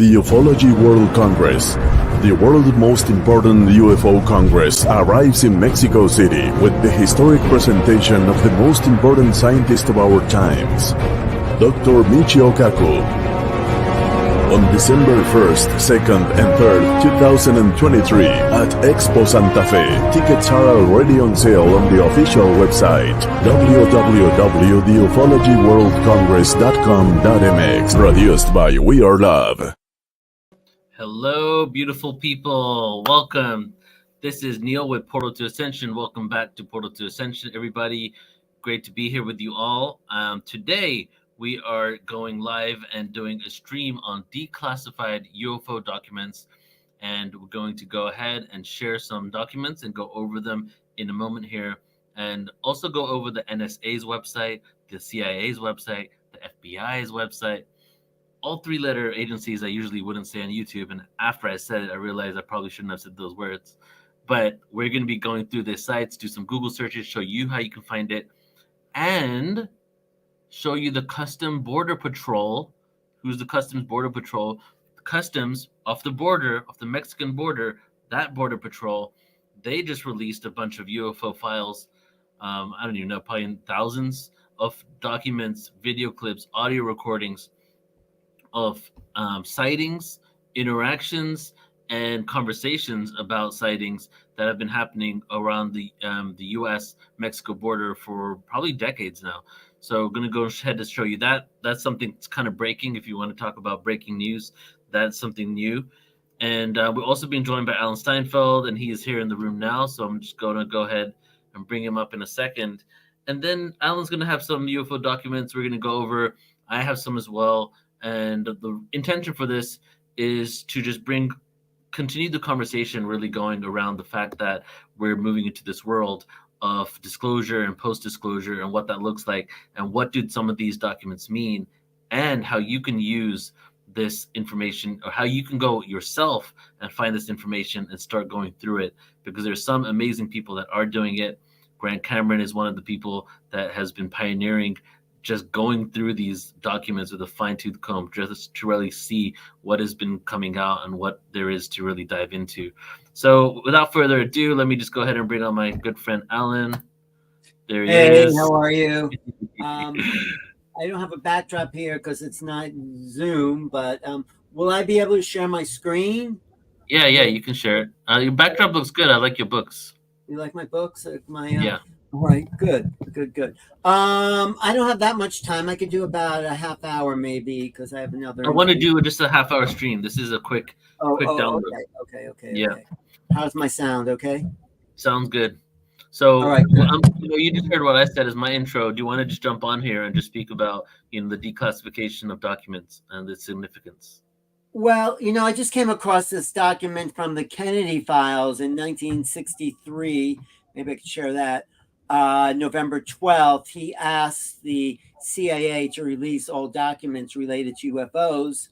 The Ufology World Congress, the world's most important UFO Congress, arrives in Mexico City with the historic presentation of the most important scientist of our times, Dr. Michio Kaku. On December 1st, 2nd, and 3rd, 2023 at Expo Santa Fe. Tickets are already on sale on the official website www.theufologyworldcongress.com.mx. Produced by We Are Love. Hello, beautiful people. Welcome. This is Neil with Portal to Ascension. Welcome back to Portal to Ascension, everybody. Great to be here with you all. Today, we are going live and doing a stream on declassified UFO documents, and we're going to go ahead and share some documents and go over them in a moment here, and also go over the NSA's website, the CIA's website, the FBI's website, all three-letter agencies I usually wouldn't say on YouTube, and after I said it, I realized I probably shouldn't have said those words. But we're going to be going through their sites, do some Google searches, show you how you can find it, and show you the Custom Border Patrol. Who's the Customs Border Patrol? Customs off the border, off the Mexican border, that Border Patrol, they just released a bunch of UFO files. I don't even know, probably in thousands of documents, video clips, audio recordings of sightings, interactions, and conversations about sightings that have been happening around the U.S.-Mexico border for probably decades now. So I'm going to go ahead to show you that. That's something that's kind of breaking. If you want to talk about breaking news, that's something new. And we're also being joined by Alan Steinfeld, and he is here in the room now. So I'm just going to go ahead and bring him up in a second. And then Alan's going to have some UFO documents we're going to go over. I have some as well. And the intention for this is to just continue the conversation really going around the fact that we're moving into this world of disclosure and post-disclosure and what that looks like, and what do some of these documents mean, and how you can use this information, or how you can go yourself and find this information and start going through it, because there's some amazing people that are doing it. Grant Cameron is one of the people that has been pioneering just going through these documents with a fine-tooth comb, just to really see what has been coming out and what there is to really dive into. So without further ado, let me just go ahead and bring on my good friend, Alan. There he is. Hey, how are you? I don't have a backdrop here because it's not Zoom, but will I be able to share my screen? Yeah, you can share it. Your backdrop looks good. I like your books. You like my books? Yeah. All right, good. I don't have that much time. I could do about a half hour maybe, because I have another. I want to do just a half-hour stream. This is a quick download. Okay. Yeah. Okay. How's my sound? Okay. Sounds good. So, all right. You just heard what I said as my intro. Do you want to just jump on here and just speak about the declassification of documents and its significance? Well, I just came across this document from the Kennedy files in 1963. Maybe I could share that. November 12th, he asked the CIA to release all documents related to UFOs.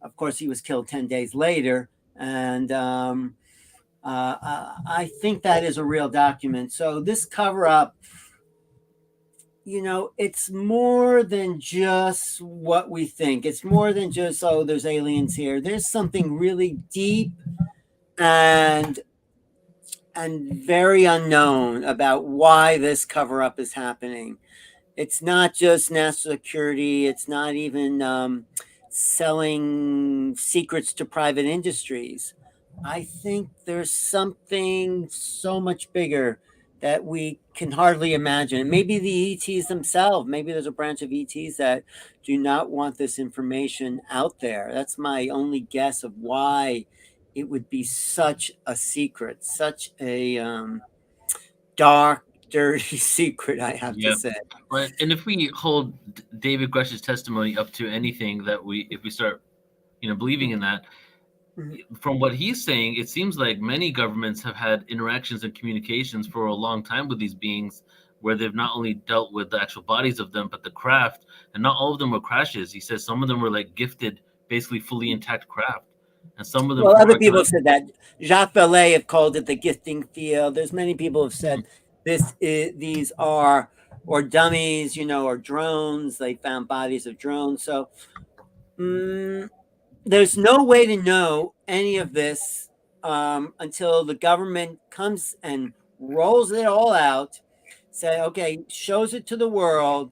Of course, he was killed 10 days later. And I think that is a real document. So this cover-up, it's more than just what we think. It's more than just, there's aliens here. There's something really deep and very unknown about why this cover-up is happening. It's not just national security. It's not even selling secrets to private industries. I think there's something so much bigger that we can hardly imagine. Maybe the ETs themselves, maybe there's a branch of ETs that do not want this information out there. That's my only guess of why it would be such a secret, such a dark, dirty secret, I have to say. Right. And if we hold David Grush's testimony up to anything, if we start, believing in that, from what he's saying, it seems like many governments have had interactions and communications for a long time with these beings, where they've not only dealt with the actual bodies of them, but the craft. And not all of them were crashes. He says some of them were like gifted, basically fully intact craft. And some of them. Well, other people have said that. Jacques Vallée have called it the gifting field. There's many people who have said these are or dummies, or drones. They found bodies of drones. So there's no way to know any of this until the government comes and rolls it all out, say, okay, shows it to the world,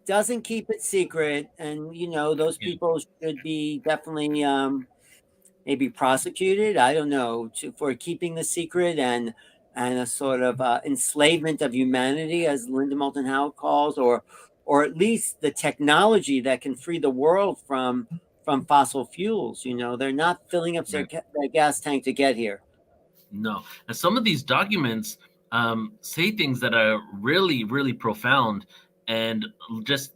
doesn't keep it secret, and those Yeah. people should be definitely maybe prosecuted. I don't know for keeping the secret and a sort of enslavement of humanity, as Linda Moulton Howe calls, or at least the technology that can free the world from fossil fuels. They're not filling up Right. their gas tank to get here. No. And some of these documents say things that are really, really profound, and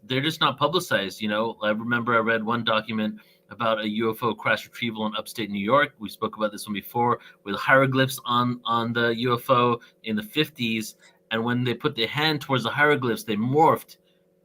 they're just not publicized. I remember I read one document about a UFO crash retrieval in upstate New York. We spoke about this one before, with hieroglyphs on the UFO in the 50s, and when they put their hand towards the hieroglyphs, they morphed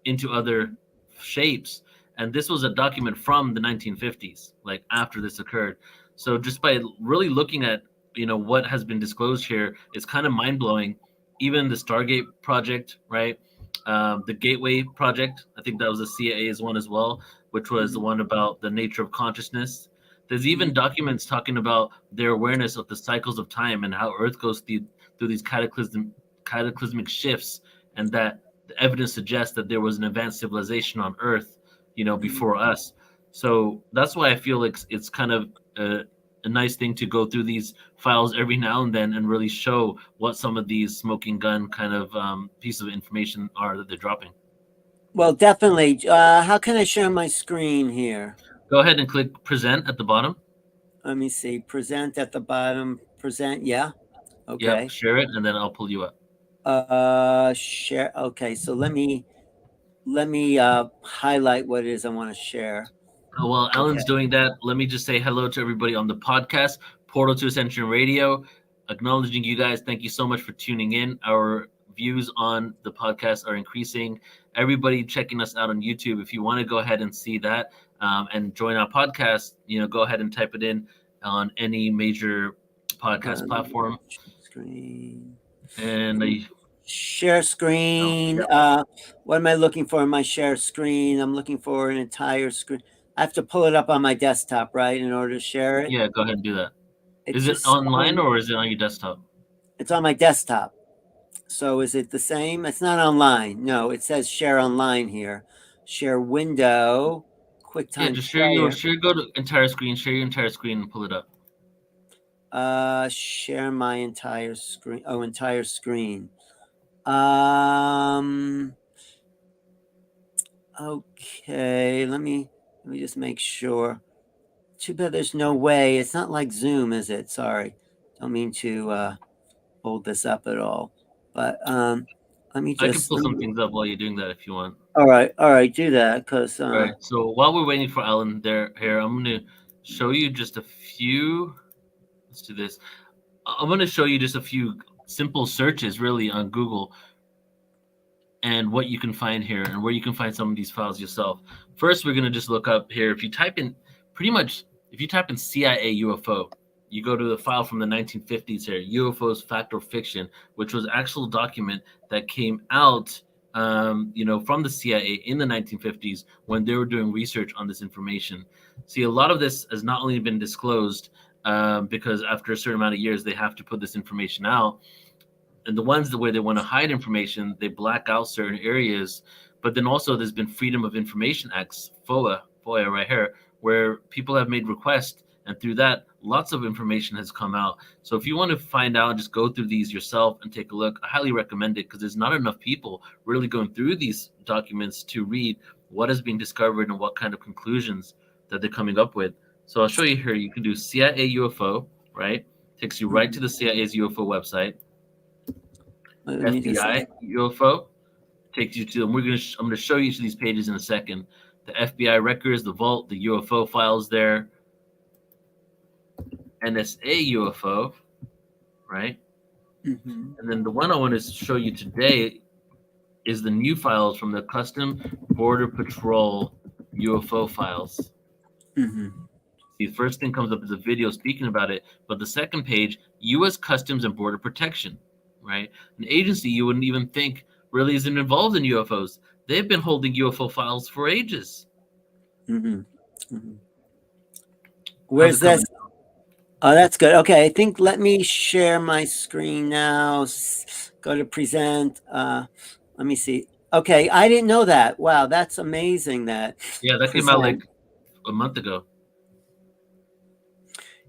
into other shapes. And this was a document from the 1950s, like after this occurred. So just by really looking at what has been disclosed here, is kind of mind-blowing. Even the Stargate project, right? The Gateway project, I think that was the CIA's one as well, which was the Mhm. one about the nature of consciousness. There's even Mhm. documents talking about their awareness of the cycles of time and how Earth goes through these cataclysmic shifts, and that the evidence suggests that there was an advanced civilization on Earth, Mhm. before us. So that's why I feel like it's kind of a nice thing to go through these files every now and then and really show what some of these smoking gun kind of pieces of information are that they're dropping. Well, definitely. How can I share my screen here? Go ahead and click present at the bottom. Let me see. Present at the bottom. Present. Yeah. Yep, Okay. share it, and then I'll pull you up. Share. Okay. So let me highlight what it is I want to share. While Okay. Alan's doing that, let me just say hello to everybody on the podcast, Portal to Ascension Radio. Acknowledging you guys. Thank you so much for tuning in. Our views on the podcast are increasing. Everybody checking us out on YouTube, if you want to go ahead and see that and join our podcast, go ahead and type it in on any major podcast platform. Screen. And Share screen. yeah, What am I looking for in my share screen? I'm looking for an entire screen. I have to pull it up on my desktop, right, in order to share it. yeah, go ahead and do that. It's Is it just online or is it on your desktop? it's on my desktop. So is it the same? It's not online. No, it says share online here. Share window, Yeah, QuickTime just Player. go to entire screen, share your entire screen and pull it up. Share my entire screen. Oh, entire screen. Um okay, let me just make sure. Too bad there's no way. It's not like Zoom, is it? Sorry. Don't mean to hold this up at all. But let me I can just pull some things up while you're doing that if you want. all right, do that because All right. So while we're waiting for Alan here, I'm gonna show you just a few. Let's do this. I'm gonna show you just a few simple searches, really, on Google, and what you can find here, and where you can find some of these files yourself. First, we're gonna just look up here. If you type in, if you type in CIA UFO, you go to the file from the 1950s here, UFOs Fact or Fiction, which was actual document that came out, from the CIA in the 1950s when they were doing research on this information. See, a lot of this has not only been disclosed because after a certain amount of years they have to put this information out, and the ones where they want to hide information, they black out certain areas. But then also, there's been Freedom of Information Acts, FOIA right here, where people have made requests, and through that, lots of information has come out. So if you want to find out, just go through these yourself and take a look. I highly recommend it because there's not enough people really going through these documents to read what is being discovered and what kind of conclusions that they're coming up with. So I'll show you here. You can do CIA UFO, right? Takes you right to the CIA's UFO website. let me just FBI UFO takes you to, and I'm gonna show you each of these pages in a second. The FBI records, the vault, the UFO files there, NSA UFO, right? mm-hmm, And then the one I want to show you today is the new files from the Custom Border Patrol UFO files. mm-hmm. The first thing comes up is a video speaking about it, but the second page, U.S. Customs and Border Protection, right? An agency you wouldn't even think really isn't involved in UFOs. They've been holding UFO files for ages. Mm-hmm. Mm-hmm. Where's this? Oh, that's good. Okay, I think let me share my screen now. Go to present. Let me see. Okay, I didn't know that. Wow, that's amazing. That Yeah, that came out like a month ago.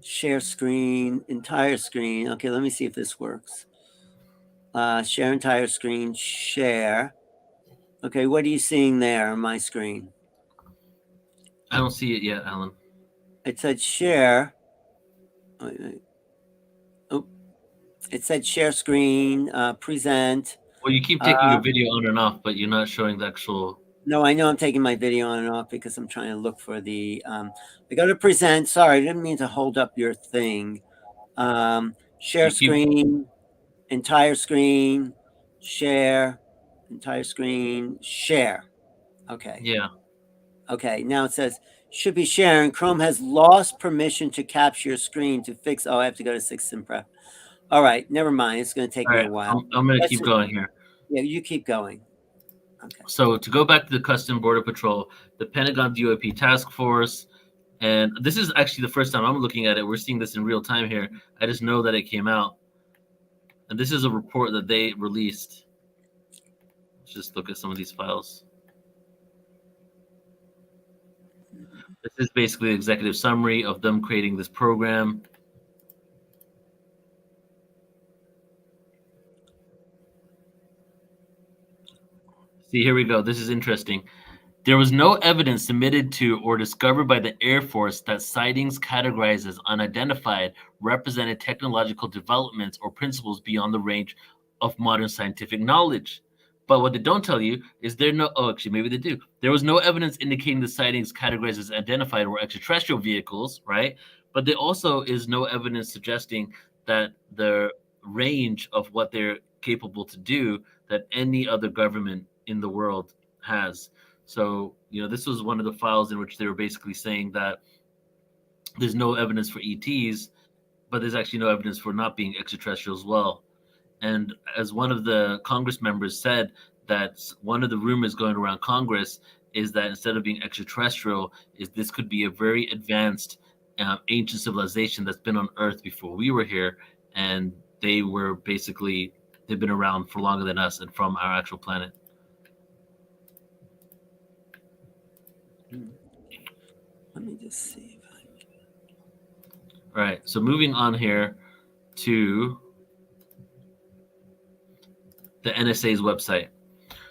Share screen, entire screen. Okay, let me see if this works. Share entire screen, share. Okay, what are you seeing there on my screen? I don't see it yet, Alan. It said share. Oh, it said share screen, present. Well, you keep taking your video on and off, but you're not showing the actual. No, I know I'm taking my video on and off because I'm trying to look for the. I got to present. Sorry, I didn't mean to hold up your thing. Share screen, entire screen, share, entire screen, share. Okay. Yeah. Okay, now it says should be sharing. Chrome has lost permission to capture your screen to fix. Oh, I have to go to 6th Prep. All right, never mind. It's going to take me a while. I'm going to keep going here. Yeah, you keep going. Okay. So to go back to the Custom Border Patrol, the Pentagon's UAP Task Force, and this is actually the first time I'm looking at it. We're seeing this in real time here. I just know that it came out. And this is a report that they released. Let's just look at some of these files. This is basically the executive summary of them creating this program. See, here we go. This is interesting. There was no evidence submitted to or discovered by the Air Force that sightings categorized as unidentified represented technological developments or principles beyond the range of modern scientific knowledge. But what they don't tell you is actually, maybe they do. There was no evidence indicating the sightings categorized as identified or extraterrestrial vehicles, right? But there also is no evidence suggesting that the range of what they're capable to do that any other government in the world has. So, this was one of the files in which they were basically saying that there's no evidence for ETs, but there's actually no evidence for not being extraterrestrial as well. And as one of the Congress members said, that one of the rumors going around Congress is that instead of being extraterrestrial, this could be a very advanced ancient civilization that's been on Earth before we were here, and they've been around for longer than us and from our actual planet. Let me just see. All right, so moving on here to the NSA's website.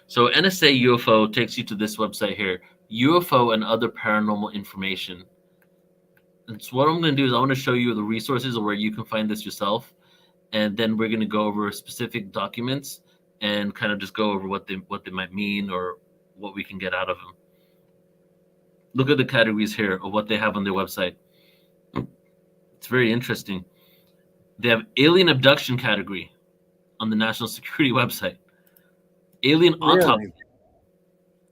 So NSA UFO takes you to this website here, UFO and other paranormal information. And so what I'm going to do is I want to show you the resources of where you can find this yourself, and then we're going to go over specific documents and kind of just go over what they might mean or what we can get out of them. Look at the categories here of what they have on their website. It's very interesting. They have alien abduction category on the National Security website. Alien autopsy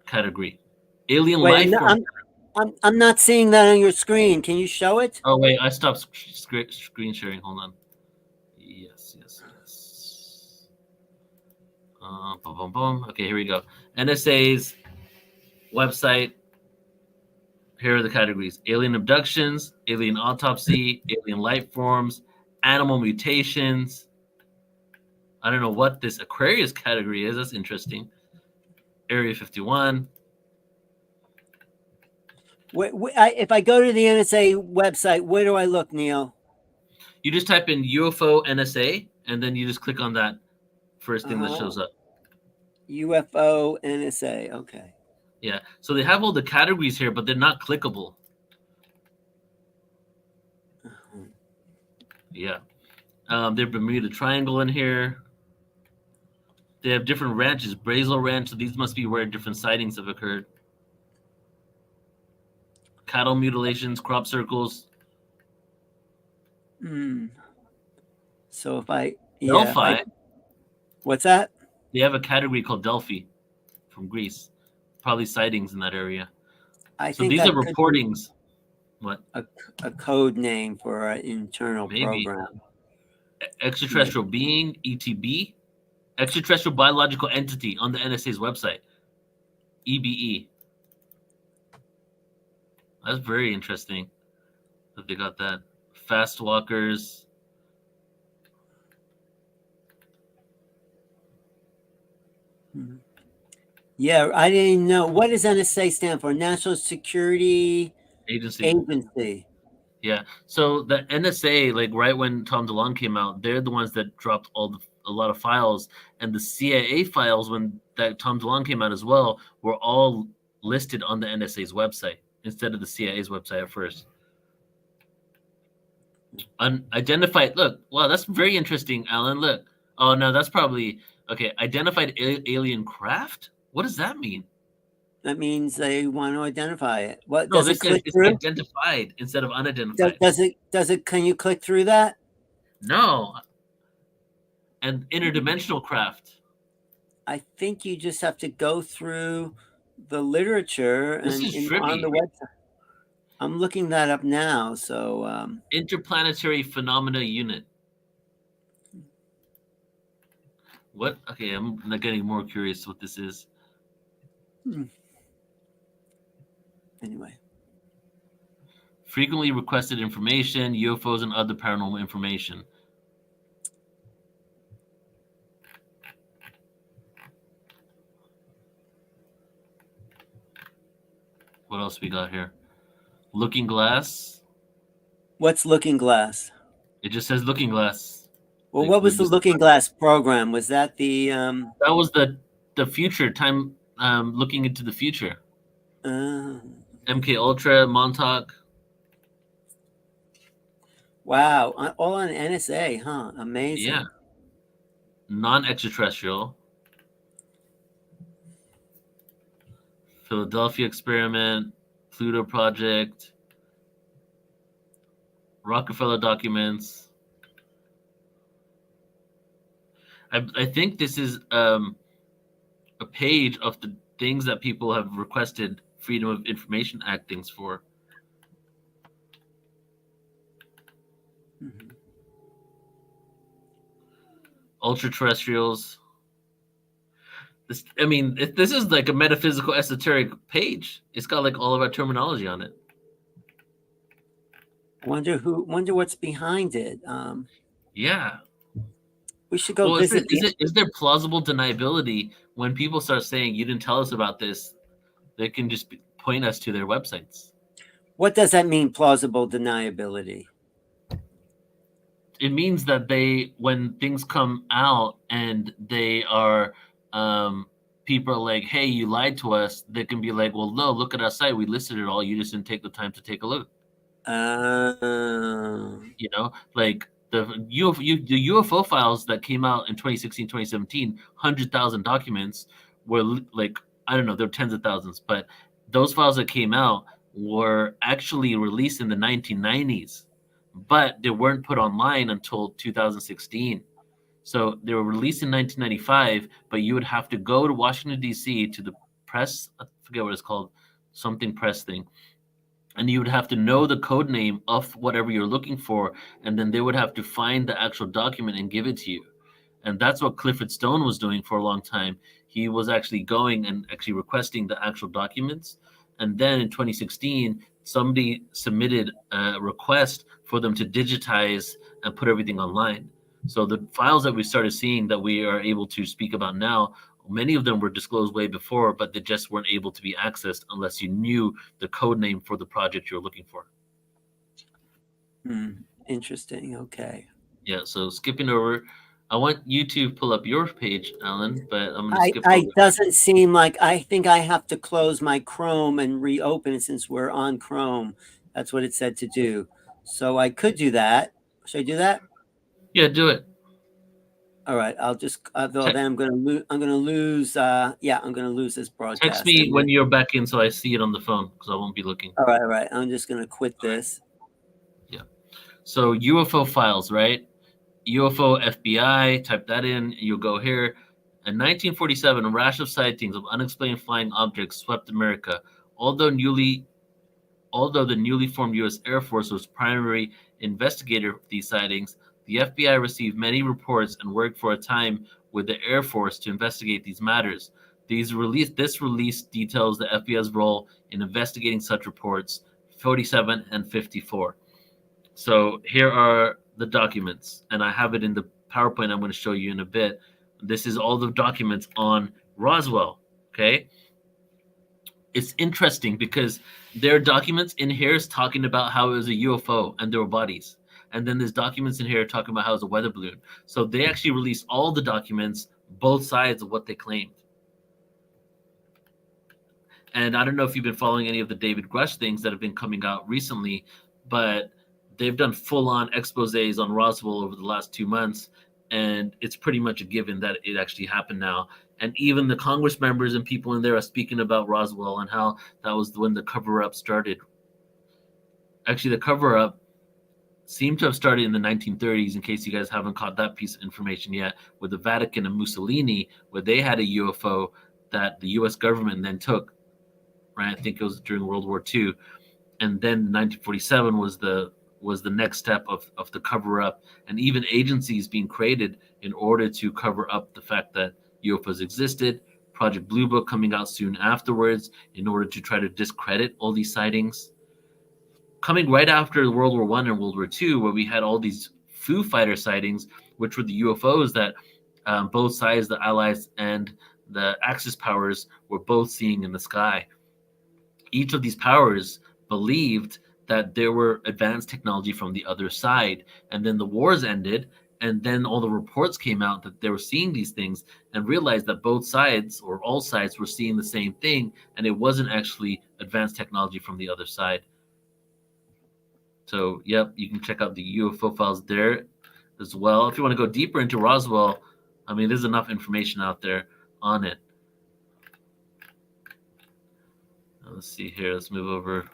category. Alien life form. I'm not seeing that on your screen. Can you show it? Oh, wait. I stopped screen sharing. Hold on. Yes. Boom, boom, boom. Okay, here we go. NSA's website. Here are the categories: alien abductions, alien autopsy, alien life forms, animal mutations. I don't know what this Aquarius category is. That's interesting. Area 51. If I go to the NSA website, where do I look, Neil? You just type in UFO NSA, and then you just click on that first thing that shows up. UFO NSA. Okay. Yeah. So they have all the categories here, but they're not clickable. Yeah. They have Bermuda Triangle in here. They have different ranches. Brazel Ranch. So these must be where different sightings have occurred. Cattle mutilations, crop circles. So if Delphi. What's that? They have a category called Delphi from Greece. Probably sightings in that area. I so think these are reportings. What? A code name for an internal program. Extraterrestrial being, ETB. Extraterrestrial biological entity on the NSA's website. EBE. That's very interesting. that they got that. Fast walkers. Yeah, I didn't know. What does NSA stand for? National Security Agency. Agency. Yeah. So the NSA, like right when Tom DeLonge came out, they're the ones that dropped a lot of files, and the CIA files when that Tom DeLonge came out as well were all listed on the NSA's website instead of the CIA's website at first. Unidentified. Look, wow, that's very interesting, Alan. Look. Oh no, that's probably okay. Identified alien craft. What does that mean? That means they want to identify it. What No, does this it says click it's through? identified instead of unidentified. Does it? Can you click through that? No, and interdimensional craft. I think you just have to go through the literature This and is on the trippy. website. I'm looking that up now. So Interplanetary Phenomena Unit. What? Okay, I'm not getting more curious what this is. Anyway. Frequently requested information, UFOs and other paranormal information. What else we got here? Looking Glass. What's Looking Glass? It just says Looking Glass. Well, Like what was the Looking Glass program? Was that the that was the future time, looking into the future. MK Ultra, Montauk. Wow, all on NSA, huh? Amazing. Yeah. Non-extraterrestrial. Philadelphia Experiment, Pluto Project, Rockefeller documents. I think this is a page of the things that people have requested Freedom of Information Act things for. Mm-hmm. Ultra terrestrials. This is like a metaphysical esoteric page. It's got like all of our terminology on it. Wonder what's behind it. Yeah. We should go Well, visit. Is there plausible deniability when people start saying you didn't tell us about this? They can just point us to their websites. What does that mean, plausible deniability? It means that when things come out and they are, people are like, hey, you lied to us, they can be like, well, no, look at our site. We listed it all. You just didn't take the time to take a look. Like the UFO files that came out in 2016, 2017, 100,000 documents were like, I don't know, there were tens of thousands, but those files that came out were actually released in the 1990s, but they weren't put online until 2016. So they were released in 1995, but you would have to go to Washington, D.C. to the press, I forget what it's called, something press thing, and you would have to know the code name of whatever you're looking for, and then they would have to find the actual document and give it to you. And that's what Clifford Stone was doing for a long time. He was actually going and actually requesting the actual documents. And then in 2016, somebody submitted a request for them to digitize and put everything online. So the files that we started seeing that we are able to speak about now, many of them were disclosed way before, but they just weren't able to be accessed unless you knew the code name for the project you're looking for. Interesting. Okay. Yeah. So skipping over, I want you to pull up your page, Alan, but I'm going to skip over. It doesn't seem like, I think I have to close my Chrome and reopen it since we're on Chrome. That's what it said to do. So I could do that. Should I do that? Yeah, do it. All right. I'll just, then I'm going to lose, this broadcast. Text me when you're back in so I see it on the phone because I won't be looking. All right. I'm just going to quit this. Yeah. So UFO files, right? UFO FBI, type that in, you'll go here. In 1947, a rash of sightings of unexplained flying objects swept America. Although the newly formed U.S. Air Force was primary investigator of these sightings, the FBI received many reports and worked for a time with the Air Force to investigate these matters. This release details the FBI's role in investigating such reports, 47 and 54. So here are the documents, and I have it in the PowerPoint I'm going to show you in a bit. This is all the documents on Roswell. Okay. It's interesting because there are documents in here is talking about how it was a UFO and there were bodies. And then there's documents in here talking about how it's a weather balloon. So they actually released all the documents, both sides of what they claimed. And I don't know if you've been following any of the David Grush things that have been coming out recently, but they've done full-on exposés on Roswell over the last 2 months, and it's pretty much a given that it actually happened now. And even the Congress members and people in there are speaking about Roswell and how that was when the cover-up started. Actually, the cover-up seemed to have started in the 1930s, in case you guys haven't caught that piece of information yet, with the Vatican and Mussolini, where they had a UFO that the U.S. government then took. Right, I think it was during World War II, and then 1947 was the next step of the cover up, and even agencies being created in order to cover up the fact that UFOs existed. Project Blue Book coming out soon afterwards in order to try to discredit all these sightings. Coming right after World War I and World War II, where we had all these Foo Fighter sightings, which were the UFOs that both sides, the Allies and the Axis powers, were both seeing in the sky. Each of these powers believed that there were advanced technology from the other side. And then the wars ended, and then all the reports came out that they were seeing these things and realized that both sides or all sides were seeing the same thing, and it wasn't actually advanced technology from the other side. So, yep, you can check out the UFO files there as well. If you want to go deeper into Roswell, I mean, there's enough information out there on it. Let's see here. Let's move over.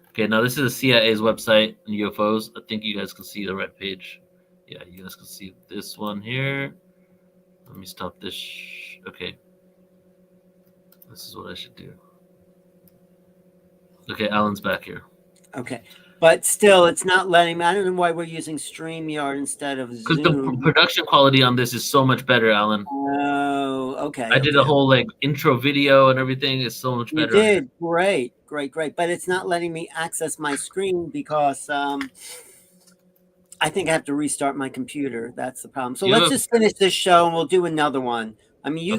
Okay, now this is the CIA's website on UFOs. I think you guys can see the right page. Yeah, you guys can see this one here. Let me stop this. Okay. This is what I should do. Okay, Alan's back here. Okay. But still, it's not letting me. I don't know why we're using StreamYard instead of Zoom. Because the production quality on this is so much better, Alan. Oh, okay. I did a whole like intro video and everything. It's so much better. You did. Great. But it's not letting me access my screen because I think I have to restart my computer. That's the problem. So let's just finish this show and we'll do another one. I mean,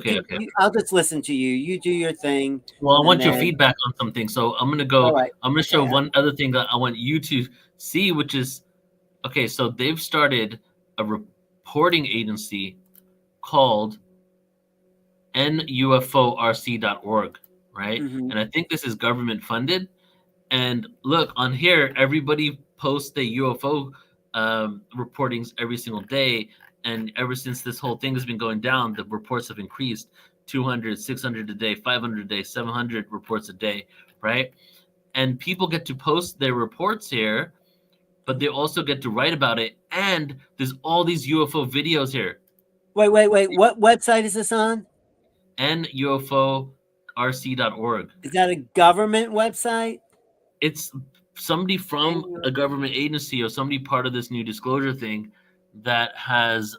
I'll just listen to you. You do your thing. Well, I want your feedback on something. So I'm going to go. Right. I'm going to show one other thing that I want you to see, which is, okay, so they've started a reporting agency called nuforc.org, right? Mm-hmm. And I think this is government funded. And look, on here, everybody posts their UFO reportings every single day. And ever since this whole thing has been going down, the reports have increased 200, 600 a day, 500 a day, 700 reports a day, right? And people get to post their reports here, but they also get to write about it. And there's all these UFO videos here. Wait. What website is this on? nuforc.org. Is that a government website? It's somebody from a government agency or somebody part of this new disclosure thing that has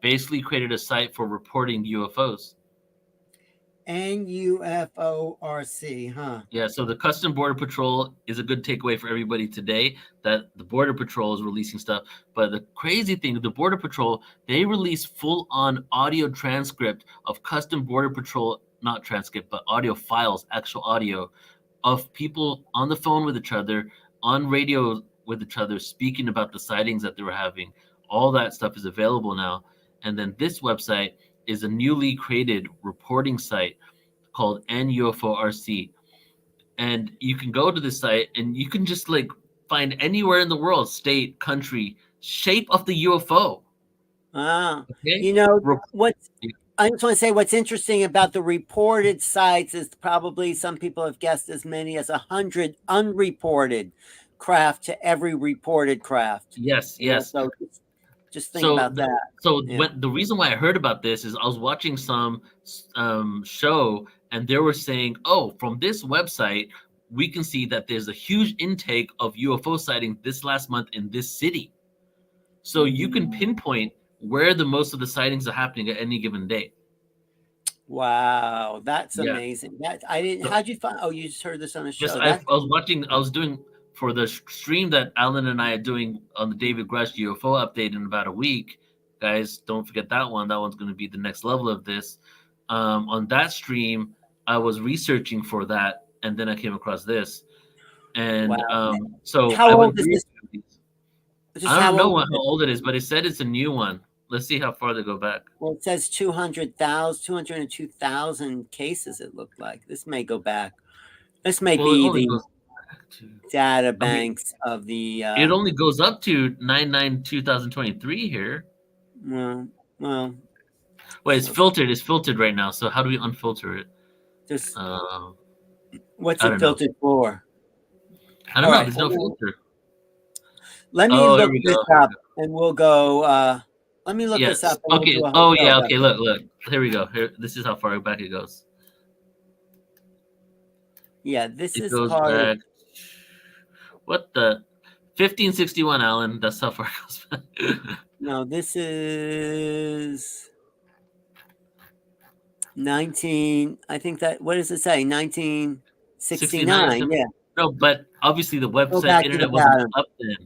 basically created a site for reporting UFOs. NUFORC, huh? Yeah, so the Custom Border Patrol is a good takeaway for everybody today, that the Border Patrol is releasing stuff. But the crazy thing, the Border Patrol, they release full-on audio transcript of Custom Border Patrol, not transcript, but audio files, actual audio, of people on the phone with each other, on radio with each other, speaking about the sightings that they were having. All that stuff is available now. And then this website is a newly created reporting site called NUFORC. And you can go to this site and you can just like find anywhere in the world, state, country, shape of the UFO. Ah, okay? You know, I just want to say what's interesting about the reported sites is probably some people have guessed as many as 100 unreported craft to every repored craft. Yes. So just think about that. So the reason why I heard about this is I was watching some show and they were saying, oh, from this website, we can see that there's a huge intake of UFO sightings this last month in this city. So you can pinpoint where the most of the sightings are happening at any given day. Wow, that's amazing. That I didn't. How'd you find? Oh, you just heard this on a show. Yes, I was watching. I was doing for the stream that Alan and I are doing on the David Grush UFO update in about a week, guys, don't forget that one. That one's going to be the next level of this. On that stream, I was researching for that, and then I came across this. And Wow. so How I old went is through this? these. Just I how don't know old is how it? old it is, but it said it's a new one. Let's see how far they go back. Well, it says 202,000 cases, it looked like. This may go back. This may Well, it be only the goes back to. data I mean, banks of the. it only goes up to 9/9/2023 here. Well, Wait, it's so filtered. It's filtered right now. So how do we unfilter it? just Uh, what's I it don't know. filtered for? I don't All know. right, There's no hold on. filter. Let me Oh, here look we this go. Here we up, go. and we'll go. Let me look this Yes. up, and we'll Okay. do a Oh, whole show yeah. about Okay. it. Look. Here we go. Here. This is how far back it goes. Yeah, this It is goes part of. back. What the? 1561, Alan. That's how far it goes back. No, this is 19. I think that. What does it say? 69. 1969. Yeah. No, but obviously the Go website back to the internet wasn't bottom. up then.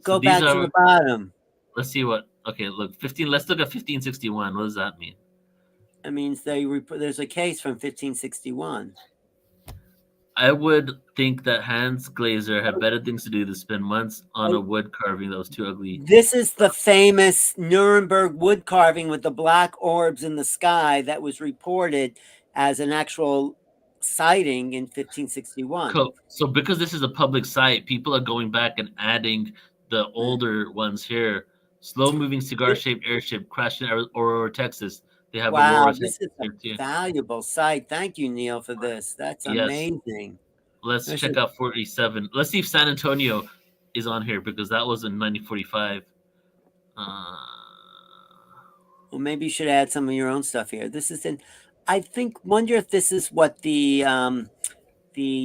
Go these back to are. the bottom. Let's see what. Okay, look. 15. Let's look at 1561. What does that mean? That means there's a case from 1561. I would think that Hans Glazer had better things to do than spend months on a wood carving that was too ugly. This is the famous Nuremberg wood carving with the black orbs in the sky that was reported as an actual sighting in 1561. So because this is a public site, people are going back and adding the older ones here. Slow-moving cigar-shaped airship crashed in Aurora, Texas. They have Wow, Aurora, this Texas is here a too. valuable site. Thank you, Neil, for this. That's Yes. amazing. Let's This check is- out 47. Let's see if San Antonio is on here because that was in 1945. Well, maybe you should add some of your own stuff here. This is in. Wonder if this is what the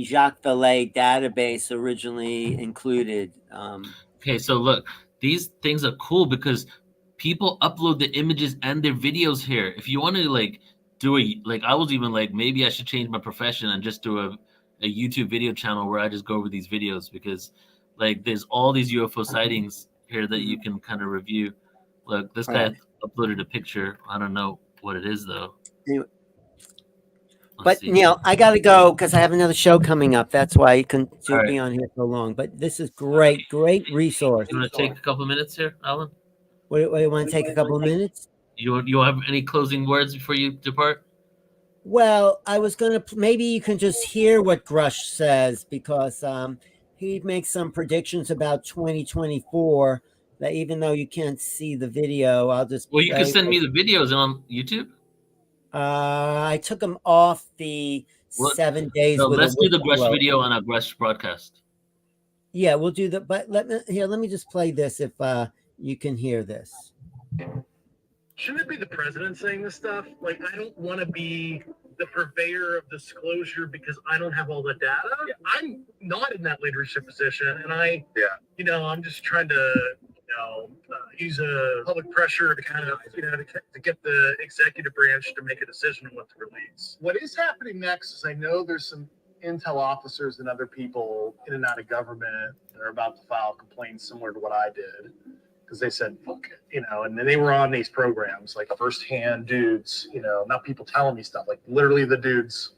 Jacques Vallée database originally included. Okay, so look, these things are cool because people upload the images and their videos here. If you want to do I was even like, maybe I should change my profession and just do a YouTube video channel where I just go over these videos because there's all these UFO sightings here that you can kind of review. Look, this guy uploaded a picture. I don't know what it is though. Anyway. But Neil, I got to go because I have another show coming up. That's why you couldn't be on here so long. But this is great resource. You want to take a couple minutes here, Alan? What do you want to take a couple of minutes? You have any closing words before you depart? Well, I was going to, maybe you can just hear what Grush says because he makes some predictions about 2024 that even though you can't see the video, I'll just. Well, you can send me the videos on YouTube. I took them off the 7 days. So let's do the Grush video on our Grush broadcast. Yeah, we'll do that. But let me just play this if you can hear this. Shouldn't it be the president saying this stuff? I don't want to be the purveyor of disclosure because I don't have all the data. Yeah. I'm not in that leadership position, and I'm just trying to, use a public pressure to kind of, to get the executive branch to make a decision on what to release. What is happening next is I know there's some intel officers and other people in and out of government that are about to file complaints similar to what I did. Because they said, fuck it, and then they were on these programs, firsthand dudes, not people telling me stuff, literally the dudes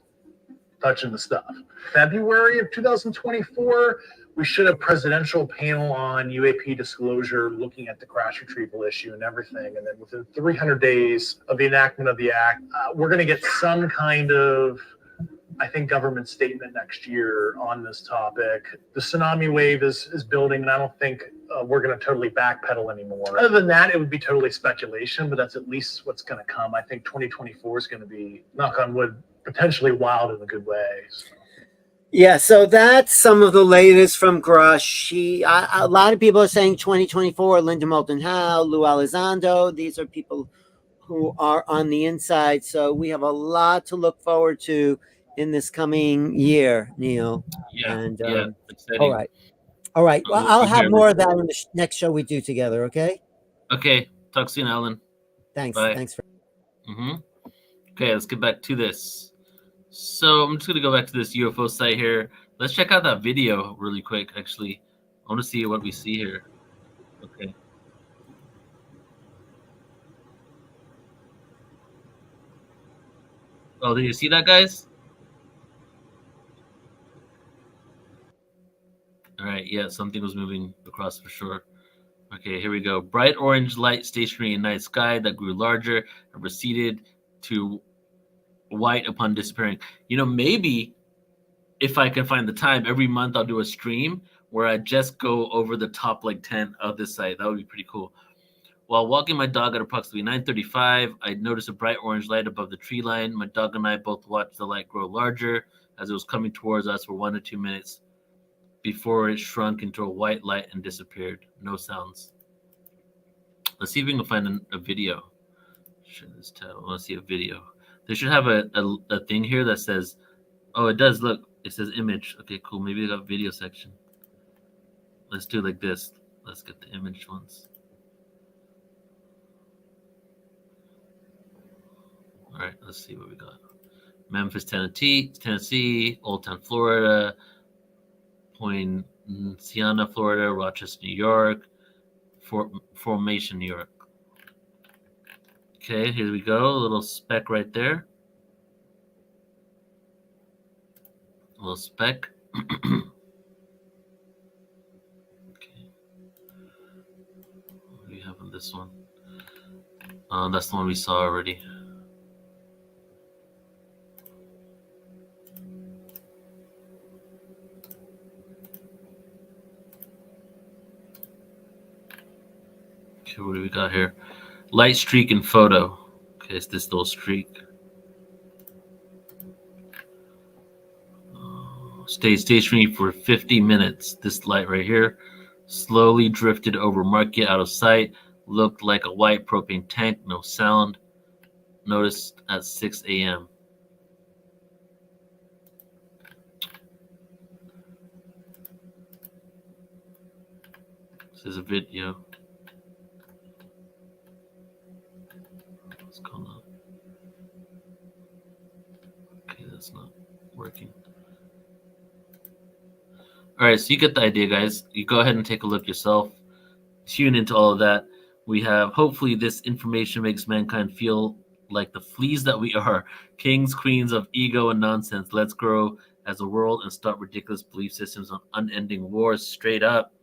touching the stuff. February of 2024, we should have presidential panel on UAP disclosure, looking at the crash retrieval issue and everything. And then within 300 days of the enactment of the act, we're going to get some kind of, I think, government statement next year on this topic. The tsunami wave is building, and I don't think we're going to totally backpedal anymore. Other than that, it would be totally speculation, but that's at least what's going to come. I think 2024 is going to be, knock on wood, potentially wild in a good way. So. Yeah, so that's some of the latest from Grush. A lot of people are saying 2024, Linda Moulton Howe, Lou Elizondo. These are people who are on the inside. So we have a lot to look forward to in this coming year, Neil. Yeah. And, exciting. All right. Well, I'll have more of that on the next show we do together. Okay. Okay. Talk soon, Alan. Thanks. Bye. Thanks for. Okay, let's get back to this. So I'm just going to go back to this UFO site here. Let's check out that video really quick. Actually, I want to see what we see here. Okay. Oh, did you see that, guys? All right. Yeah, something was moving across for sure. Okay, here we go. Bright orange light stationary in night sky that grew larger and receded to white upon disappearing. Maybe if I can find the time, every month I'll do a stream where I just go over the top like 10 of this site. That would be pretty cool. While walking my dog at approximately 9:35, I noticed a bright orange light above the tree line. My dog and I both watched the light grow larger as it was coming towards us for 1 to 2 minutes before it shrunk into a white light and disappeared. No sounds. Let's see if we can find a video. Share this tab. I want to see a video. They should have a thing here that says, oh, it does. Look, it says image. Okay, cool. Maybe they got video section. Let's do like this. Let's get the image ones. All right, let's see what we got. Memphis, Tennessee, Old Town, Florida, Poinciana, Florida, Rochester, New York, Formation, New York. Okay, here we go. A little speck right there. A little speck. Okay. What do we have on this one? That's the one we saw already. Okay, what do we got here? Light streak in photo. Okay, it's this little streak. Stayed stationary for 50 minutes. This light right here slowly drifted over market out of sight. Looked like a white propane tank. No sound. Noticed at 6 a.m. This is a video. What's going on? Okay, that's not working. All right, so you get the idea, guys. You go ahead and take a look yourself. Tune into all of that. We have, hopefully, this information makes mankind feel like the fleas that we are, kings, queens of ego and nonsense. Let's grow as a world and stop ridiculous belief systems on unending wars. Straight up.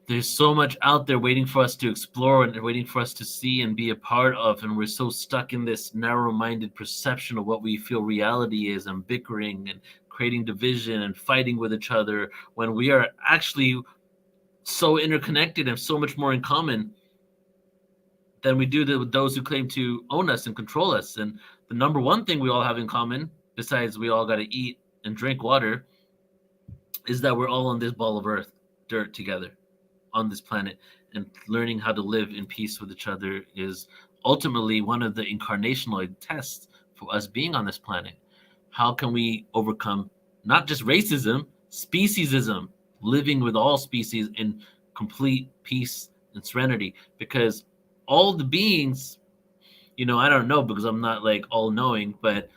There's so much out there waiting for us to explore and waiting for us to see and be a part of. And we're so stuck in this narrow-minded perception of what we feel reality is, and bickering and creating division and fighting with each other, when we are actually so interconnected and so much more in common than we do with those who claim to own us and control us. And the number one thing we all have in common, besides we all got to eat and drink water, is that we're all on this ball of earth, dirt together on this planet, and learning how to live in peace with each other is ultimately one of the incarnational tests for us being on this planet. How can we overcome not just racism, speciesism, living with all species in complete peace and serenity? Because all the beings, I don't know because I'm not like all knowing, but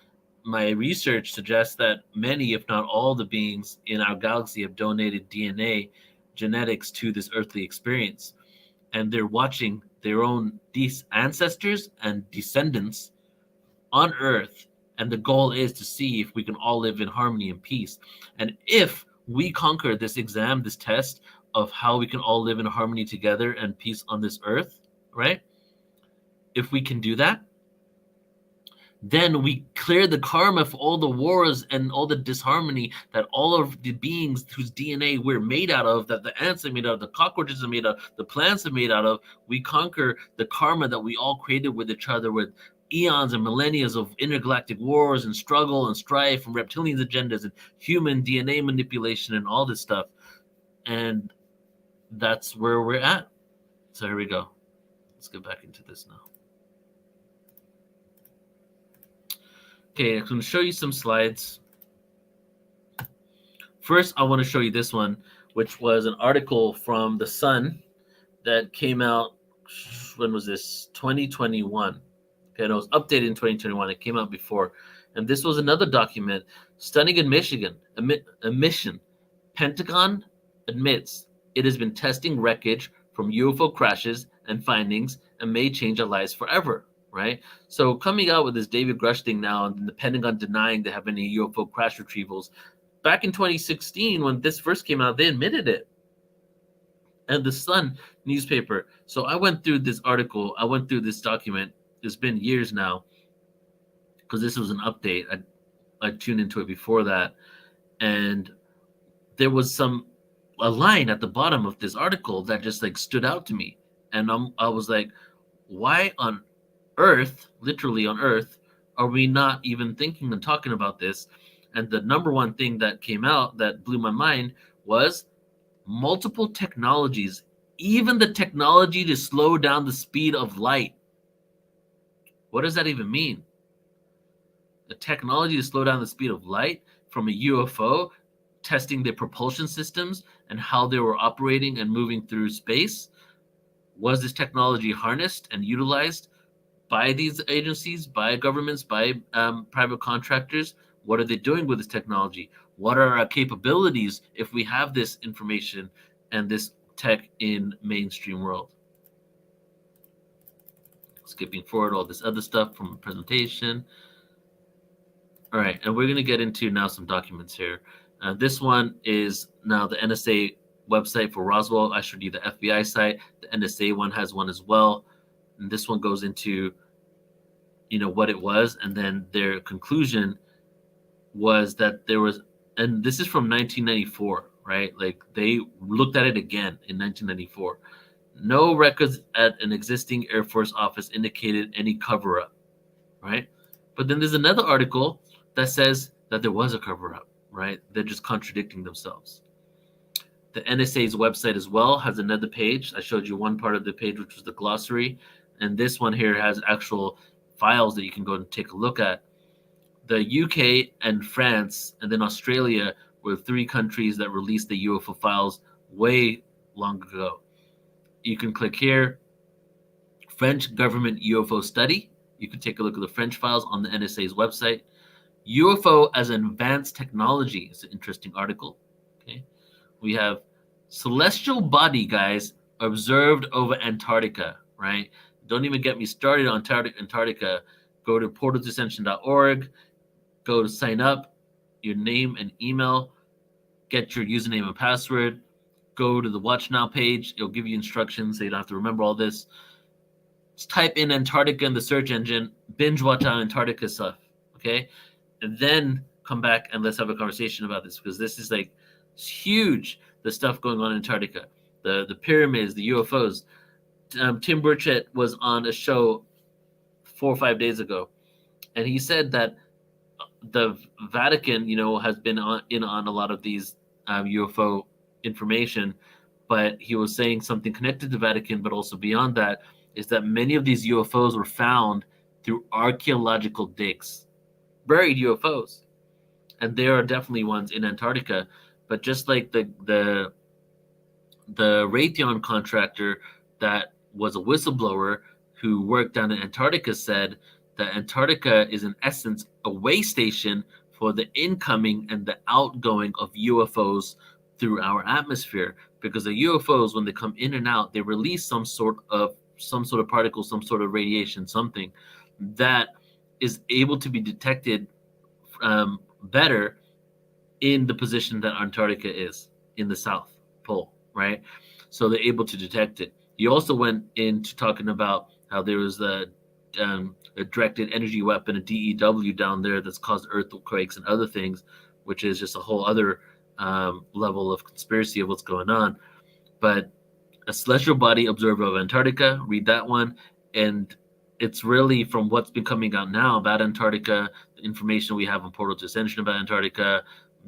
my research suggests that many, if not all the beings in our galaxy have donated DNA genetics to this earthly experience, and they're watching their own ancestors and descendants on earth, and the goal is to see if we can all live in harmony and peace. And if we conquer this exam, this test of how we can all live in harmony together and peace on this earth, right? If we can do that, then we clear the karma for all the wars and all the disharmony that all of the beings whose DNA we're made out of, that the ants are made out of, the cockroaches are made out of, the plants are made out of. We conquer the karma that we all created with each other, with eons and millennia of intergalactic wars and struggle and strife and reptilians' agendas and human DNA manipulation and all this stuff. And that's where we're at. So here we go. Let's get back into this now. Okay, I'm going to show you some slides. First, I want to show you this one, which was an article from The Sun that came out, when was this? 2021. Okay, and it was updated in 2021. It came out before. And this was another document. Stunning in Michigan, mission. Pentagon admits it has been testing wreckage from UFO crashes and findings and may change our lives forever, right? So coming out with this David Grush thing now and the Pentagon denying they have any UFO crash retrievals. Back in 2016, when this first came out, they admitted it. And the Sun newspaper. So I went through this article. I went through this document. It's been years now because this was an update. I tuned into it before that. And there was a line at the bottom of this article that just like stood out to me. And I was like, why on earth, literally on earth, are we not even thinking and talking about this? And the number one thing that came out that blew my mind was multiple technologies, even the technology to slow down the speed of light. What does that even mean? The technology to slow down the speed of light from a UFO, testing their propulsion systems and how they were operating and moving through space. Was this technology harnessed and utilized by these agencies, by governments, by private contractors? What are they doing with this technology? What are our capabilities if we have this information and this tech in mainstream world? Skipping forward all this other stuff from the presentation. All right, and we're going to get into now some documents here. This one is now the NSA website for Roswell. I showed you the FBI site. The NSA one has one as well. And this one goes into, what it was. And then their conclusion was that there was, and this is from 1994, right? Like they looked at it again in 1994. No records at an existing Air Force office indicated any cover-up, right? But then there's another article that says that there was a cover-up, right? They're just contradicting themselves. The NSA's website as well has another page. I showed you one part of the page, which was the glossary. And this one here has actual files that you can go and take a look at. The UK and France and then Australia were 3 countries that released the UFO files way long ago. You can click here, French government UFO study. You can take a look at the French files on the NSA's website. UFO as an advanced technology is an interesting article. Okay, we have celestial body, guys, observed over Antarctica, right? Don't even get me started on Antarctica. Go to portaltoascension.org, go to sign up, your name and email, get your username and password, go to the Watch Now page. It'll give you instructions so you don't have to remember all this. Just type in Antarctica in the search engine, binge watch on Antarctica stuff, okay? And then come back and let's have a conversation about this because this is like huge, the stuff going on in Antarctica. The pyramids, the UFOs. Tim Burchett was on a show 4 or 5 days ago, and he said that the Vatican, has been in on a lot of these UFO information, but he was saying something connected to the Vatican, but also beyond that, is that many of these UFOs were found through archaeological digs, buried UFOs, and there are definitely ones in Antarctica. But just like the Raytheon contractor that was a whistleblower who worked down in Antarctica said that Antarctica is in essence a way station for the incoming and the outgoing of UFOs through our atmosphere, because the UFOs, when they come in and out, they release some sort of particle, some sort of radiation, something that is able to be detected better in the position that Antarctica is in the South Pole, right? So they're able to detect it. He also went into talking about how there was a directed energy weapon, a DEW down there that's caused earthquakes and other things, which is just a whole other level of conspiracy of what's going on. But a celestial body observed of Antarctica, read that one. And it's really from what's been coming out now about Antarctica, the information we have on Portal to Ascension about Antarctica,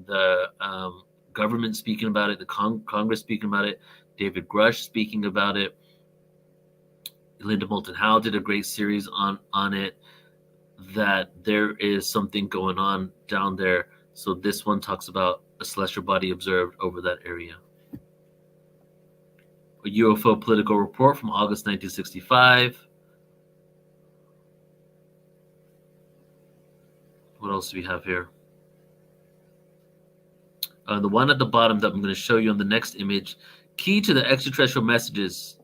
the government speaking about it, the Congress speaking about it, David Grush speaking about it. Linda Moulton Howe did a great series on it, that there is something going on down there. So this one talks about a celestial body observed over that area. A UFO political report from August 1965. What else do we have here? The one at the bottom that I'm going to show you on the next image, key to the extraterrestrial messages.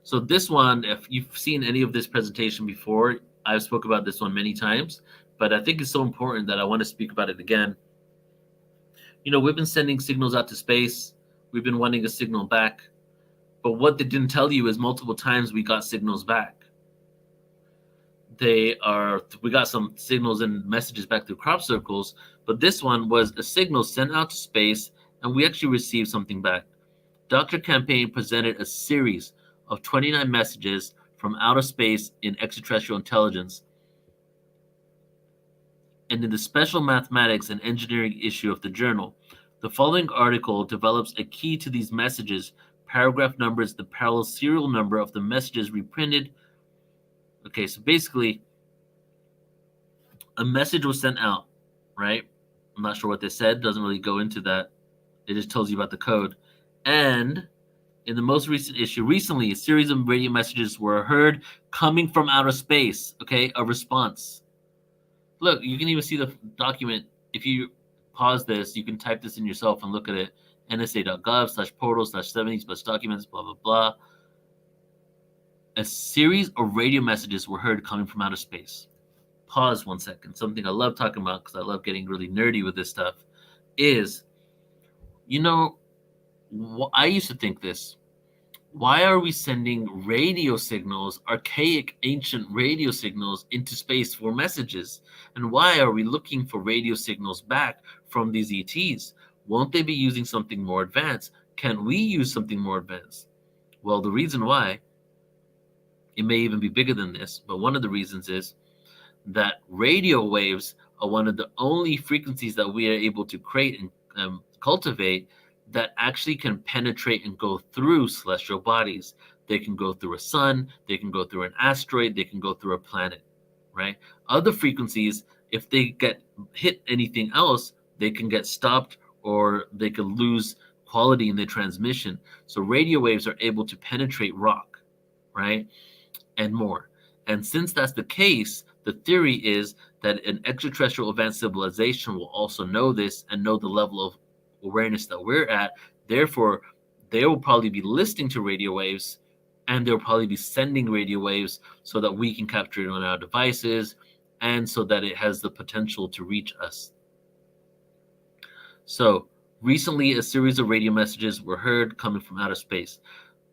So this one, if you've seen any of this presentation before, I've spoke about this one many times, but I think it's so important that I want to speak about it again. We've been sending signals out to space. We've been wanting a signal back. But what they didn't tell you is multiple times we got signals back. We got some signals and messages back through crop circles, but this one was a signal sent out to space, and we actually received something back. Dr. Campaign presented a series of 29 messages from outer space in extraterrestrial intelligence. And in the special mathematics and engineering issue of the journal, the following article develops a key to these messages. Paragraph numbers the parallel serial number of the messages reprinted. Okay, so basically, a message was sent out, right? I'm not sure what they said. Doesn't really go into that. It just tells you about the code. And in the most recent issue, recently, a series of radio messages were heard coming from outer space. Okay, a response. Look, you can even see the document. If you pause this, you can type this in yourself and look at it. nsa.gov/portal/70s/documents, blah, blah, blah. A series of radio messages were heard coming from outer space. Pause 1 second. Something I love talking about, because I love getting really nerdy with this stuff, is, I used to think this. Why are we sending radio signals, archaic, ancient radio signals, into space for messages? And why are we looking for radio signals back from these ETs? Won't they be using something more advanced? Can we use something more advanced? Well, the reason why, it may even be bigger than this, but one of the reasons is that radio waves are one of the only frequencies that we are able to create and cultivate that actually can penetrate and go through celestial bodies. They can go through a sun, they can go through an asteroid, they can go through a planet, right? Other frequencies, if they get hit anything else, they can get stopped or they can lose quality in their transmission. So radio waves are able to penetrate rock, right? And more. And since that's the case, the theory is that an extraterrestrial advanced civilization will also know this and know the level of awareness that we're at. Therefore, they will probably be listening to radio waves, and they'll probably be sending radio waves so that we can capture it on our devices and so that it has the potential to reach us. So recently, a series of radio messages were heard coming from outer space.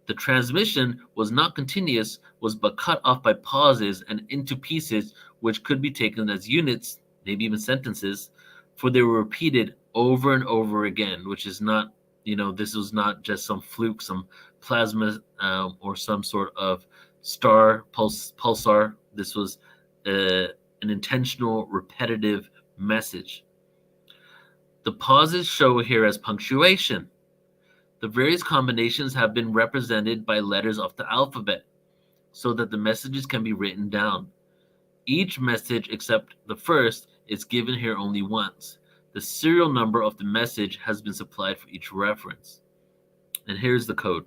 The transmission was not continuous, but cut off by pauses and into pieces, which could be taken as units, maybe even sentences, for they were repeated over and over again, which is not, this was not just some fluke, some plasma or some sort of star pulsar. This was an intentional, repetitive message. The pauses show here as punctuation. The various combinations have been represented by letters of the alphabet so that the messages can be written down. Each message, except the first, is given here only once. The serial number of the message has been supplied for each reference. And here's the code.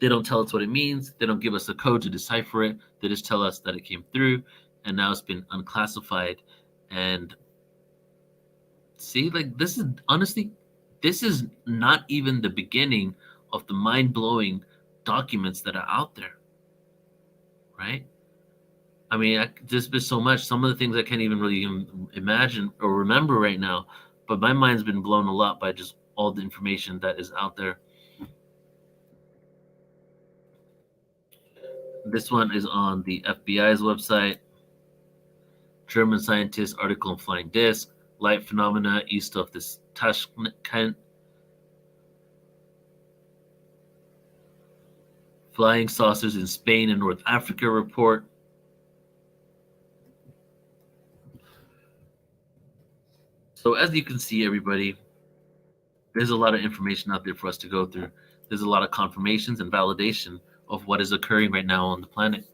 They don't tell us what it means. They don't give us a code to decipher it. They just tell us that it came through, and now it's been unclassified. And see, this is honestly, this is not even the beginning of the mind-blowing documents that are out there, right? I mean, there's been so much. Some of the things I can't even really imagine or remember right now, but my mind's been blown a lot by just all the information that is out there. This one is on the FBI's website. German scientist article on flying disc, light phenomena east of this Tashkent. Flying saucers in Spain and North Africa report. So as you can see, everybody, there's a lot of information out there for us to go through. There's a lot of confirmations and validation of what is occurring right now on the planet.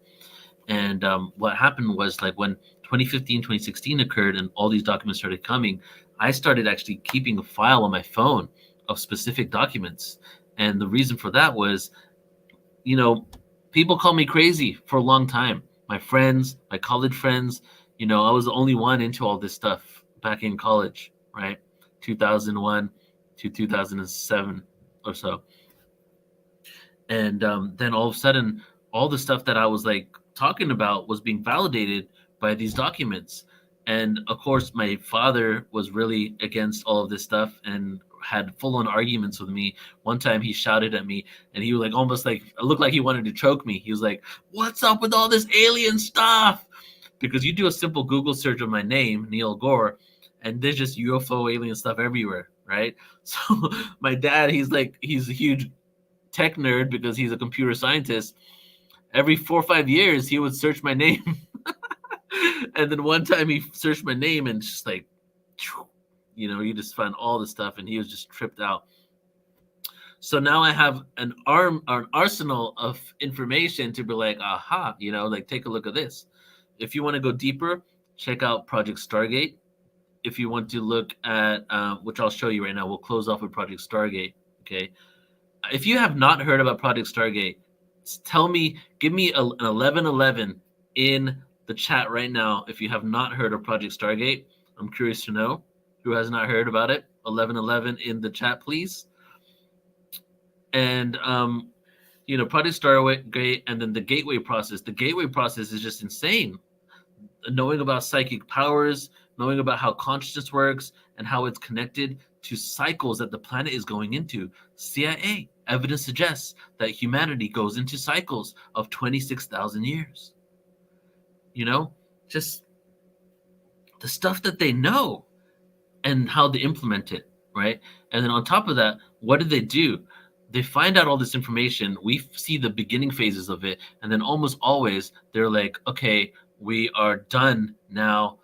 And what happened was, when 2015, 2016 occurred and all these documents started coming, I started actually keeping a file on my phone of specific documents. And the reason for that was, people called me crazy for a long time. My friends, my college friends, You know, I was the only one into all this stuff back in college, right? 2001 to 2007 or so. And then all of a sudden, all the stuff that I was like talking about was being validated by these documents. And of course, my father was really against all of this stuff and had full-on arguments with me. One time he shouted at me and he was like almost like it looked like he wanted to choke me. He was like, "What's up with all this alien stuff?" Because you do a simple Google search of my name, Neil Gore, and there's just UFO alien stuff everywhere, right? So my dad, he's a huge tech nerd because he's a computer scientist. Every 4 or 5 years, he would search my name. And then one time he searched my name and just like, you know, you just find all the stuff, and he was just tripped out. So now I have an arsenal of information to be like, aha, you know, like take a look at this. If you want to go deeper, check out Project Stargate. If you want to look at, which I'll show you right now, we'll close off with Project Stargate. Okay. If you have not heard about Project Stargate, tell me, give me an 1111 in the chat right now. If you have not heard of Project Stargate, I'm curious to know who has not heard about it. 1111 in the chat, please. And, you know, Project Stargate and then the gateway process. The gateway process is just insane. Knowing about psychic powers, knowing about how consciousness works and how it's connected to cycles that the planet is going into. CIA evidence suggests that humanity goes into cycles of 26,000 years. You know, just the stuff that they know and how they implement it, right? And then on top of that, what do? They find out all this information. We see the beginning phases of it. And then almost always they're like, okay, we are done now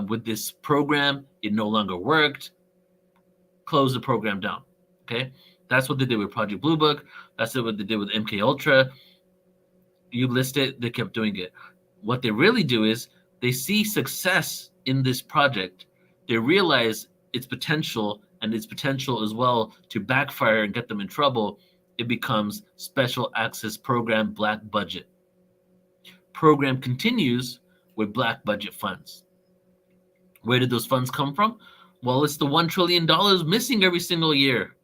with this program. It no longer worked. Close the program down. Okay, that's what they did with Project Blue Book. That's what they did with MK Ultra. You list it, they kept doing it. What they really do is they see success in this project. They realize its potential and its potential as well to backfire and get them in trouble. It becomes Special Access Program Black Budget. Program continues with black budget funds. Where did those funds come from? Well, it's the $1 trillion missing every single year,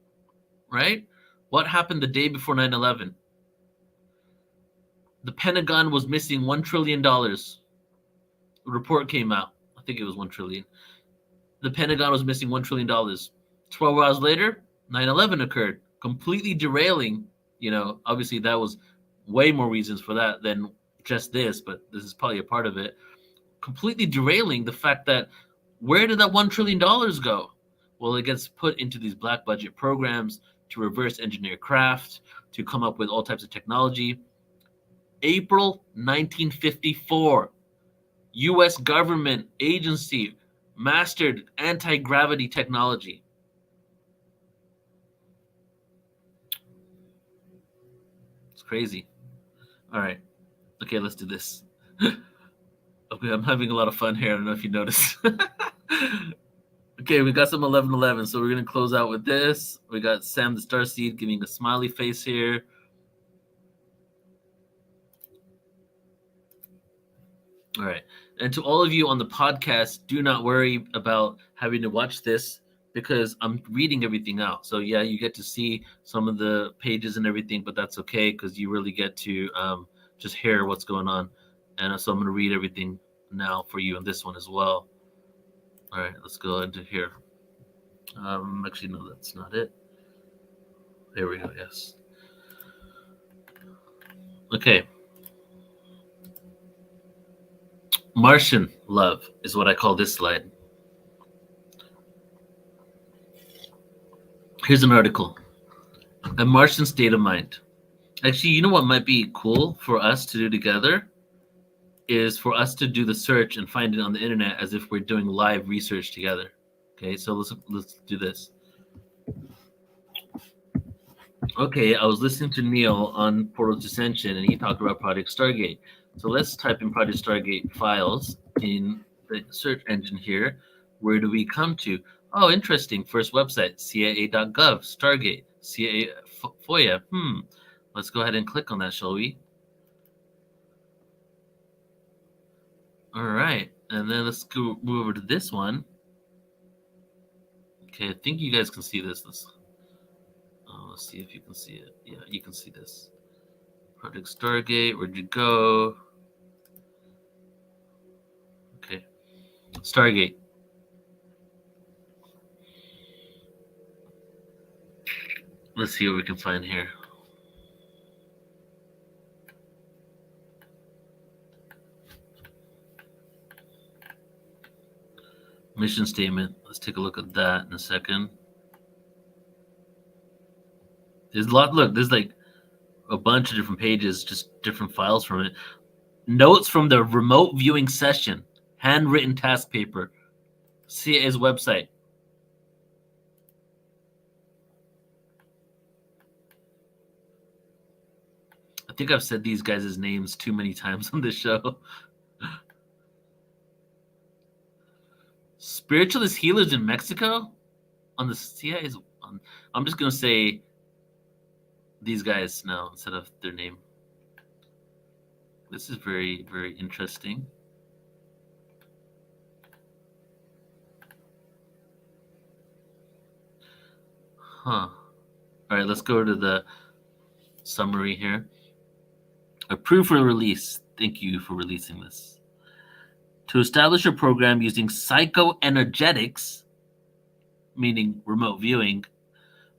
right? What happened the day before 9/11? The Pentagon was missing $1 trillion. A report came out. I think it was $1 trillion. The Pentagon was missing $1 trillion. 12 hours later, 9/11 occurred, completely derailing. You know, obviously that was way more reasons for that than just this, but this is probably a part of it. Completely derailing the fact that where did that $1 trillion go? Well, it gets put into these black budget programs to reverse engineer craft, to come up with all types of technology. April 1954, U.S. government agency mastered anti-gravity technology. It's crazy. All right. Okay, let's do this. Okay, I'm having a lot of fun here. I don't know if you noticed. Okay, we got some 1111, so we're going to close out with this. We got Sam the Starseed giving a smiley face here. All right. And to all of you on the podcast, do not worry about having to watch this because I'm reading everything out. So, yeah, you get to see some of the pages and everything, but that's okay because you really get to just hear what's going on. And so I'm going to read everything now for you in this one as well. All right, let's go into here. Actually, no, that's not it. There we go, yes. Okay. Martian love is what I call this slide. Here's an article. A Martian State of Mind. Actually, you know what might be cool for us to do together is for us to do the search and find it on the internet as if we're doing live research together. Okay, so let's do this. Okay, I was listening to Neil on Portal to Ascension, and he talked about Project Stargate. So let's type in Project Stargate files in the search engine here. Where do we come to? Oh, interesting. First website, CIA.gov, Stargate, CIA FOIA. Let's go ahead and click on that, shall we? All right. And then let's go move over to this one. Okay, I think you guys can see this. Let's see if you can see it. Yeah, you can see this. Project Stargate, where'd you go? Okay, Stargate. Let's see what we can find here. Mission statement. Let's take a look at that in a second. There's a lot. Look, there's like a bunch of different pages, just different files from it. Notes from the remote viewing session, handwritten task paper, CIA's website. I think I've said these guys' names too many times on this show. Spiritualist healers in Mexico? On the CIA's. I'm just going to say these guys now instead of their name. This is very, very interesting. Huh. All right, let's go to the summary here. Approved for release. Thank you for releasing this. To establish a program using psychoenergetics, meaning remote viewing,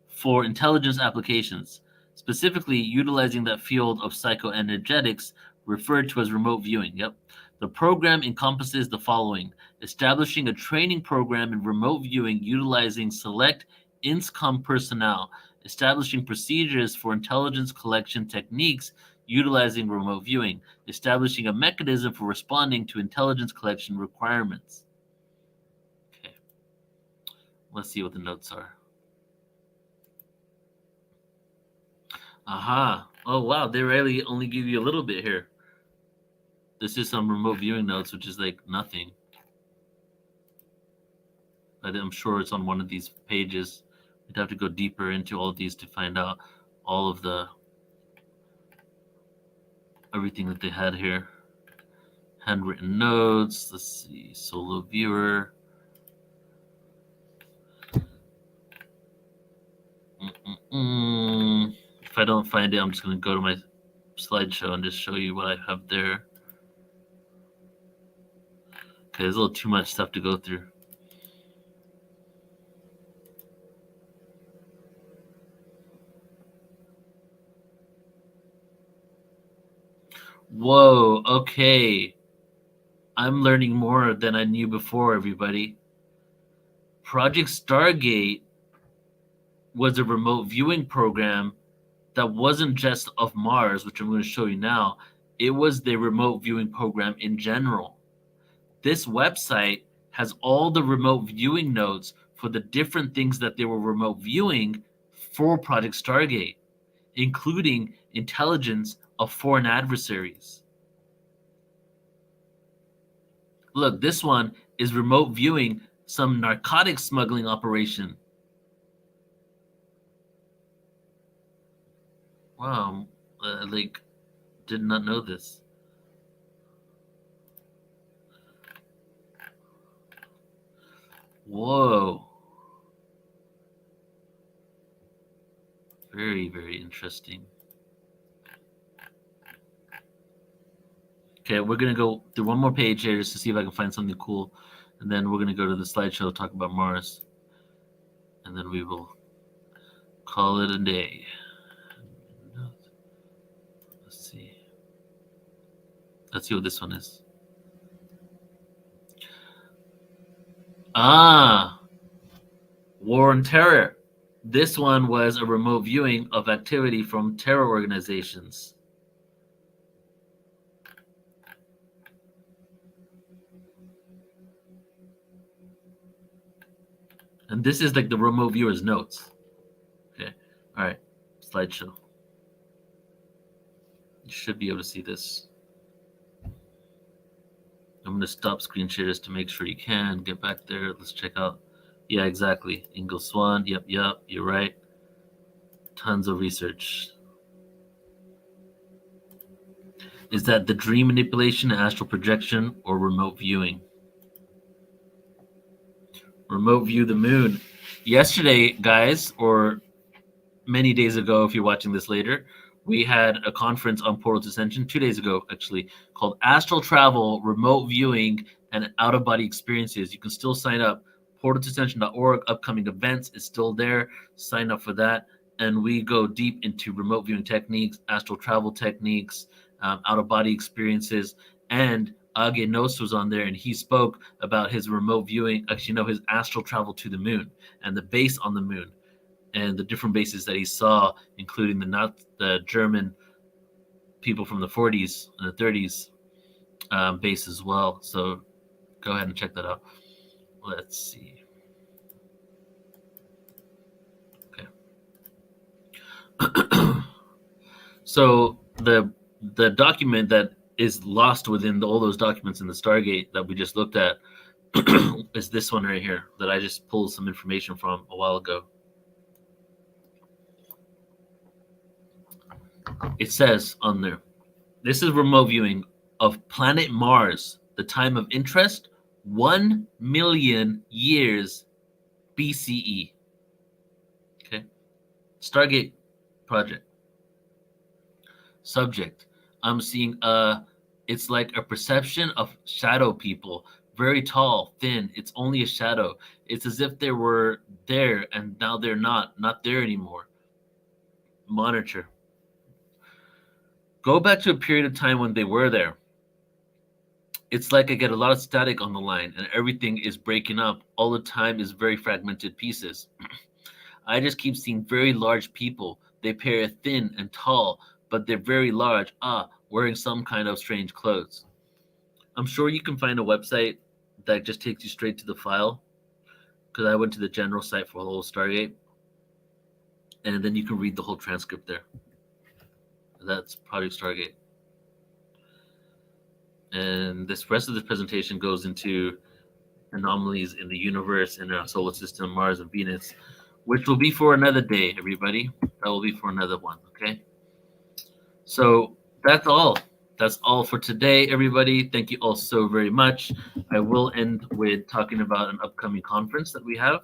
for intelligence applications, specifically utilizing that field of psychoenergetics referred to as remote viewing. Yep. The program encompasses the following: establishing a training program in remote viewing utilizing select INSCOM personnel, establishing procedures for intelligence collection techniques utilizing remote viewing, establishing a mechanism for responding to intelligence collection requirements. Okay. Let's see what the notes are. Aha. Oh, wow. They really only give you a little bit here. This is some remote viewing notes, which is like nothing. But I'm sure it's on one of these pages. We'd have to go deeper into all of these to find out all of the everything that they had here. Handwritten notes. Let's see. Solo viewer. If I don't find it, I'm just going to go to my slideshow and just show you what I have there. Okay, there's a little too much stuff to go through. Whoa, okay. I'm learning more than I knew before, everybody. Project Stargate was a remote viewing program that wasn't just of Mars, which I'm going to show you now. It was the remote viewing program in general. This website has all the remote viewing notes for the different things that they were remote viewing for Project Stargate, including intelligence of foreign adversaries. Look, this one is remote viewing some narcotic smuggling operation. Wow, like, did not know this. Whoa. Very, very interesting. Okay, we're going to go through one more page here just to see if I can find something cool. And then we're going to go to the slideshow, talk about Mars. And then we will call it a day. Let's see. Let's see what this one is. Ah, War on Terror. This one was a remote viewing of activity from terror organizations. And this is like the remote viewer's notes. Okay. All right. Slideshow. You should be able to see this. I'm going to stop screen share just to make sure you can get back there. Let's check out. Yeah, exactly. Ingo Swan. Yep. You're right. Tons of research. Is that the dream manipulation, astral projection, or remote viewing? remote view the moon. Yesterday, guys, or many days ago, if you're watching this later, we had a conference on Portal to Ascension 2 days ago, actually, called Astral Travel, Remote Viewing, and Out-of-Body Experiences. You can still sign up. portaltoascension.org, upcoming events is still there. Sign up for that. And we go deep into remote viewing techniques, astral travel techniques, out-of-body experiences, and Age Nos was on there, and he spoke about his remote viewing, actually, no, his astral travel to the moon and the base on the moon, and the different bases that he saw, including the German people from the 40s and the 30s base as well. So go ahead and check that out. Let's see. Okay. So the document that is lost within all those documents in the Stargate that we just looked at is this one right here that I just pulled some information from a while ago. It says on there, this is remote viewing of planet Mars, the time of interest, 1 million years BCE. Okay. Stargate project. Subject, I'm seeing it's like a perception of shadow people, very tall, thin. It's only a shadow. It's as if they were there and now they're not there anymore. Monitor. Go back to a period of time when they were there. It's like I get a lot of static on the line and everything is breaking up. All the time is very fragmented pieces. I just keep seeing very large people. They appear thin and tall, but they're very large, wearing some kind of strange clothes. I'm sure you can find a website that just takes you straight to the file, because I went to the general site for the whole Stargate, and then you can read the whole transcript there. That's Project Stargate. And this rest of the presentation goes into anomalies in the universe, in our solar system, Mars and Venus, which will be for another day, everybody. That will be for another one, okay? So that's all. That's all for today, everybody. Thank you all so very much. I will end with talking about an upcoming conference that we have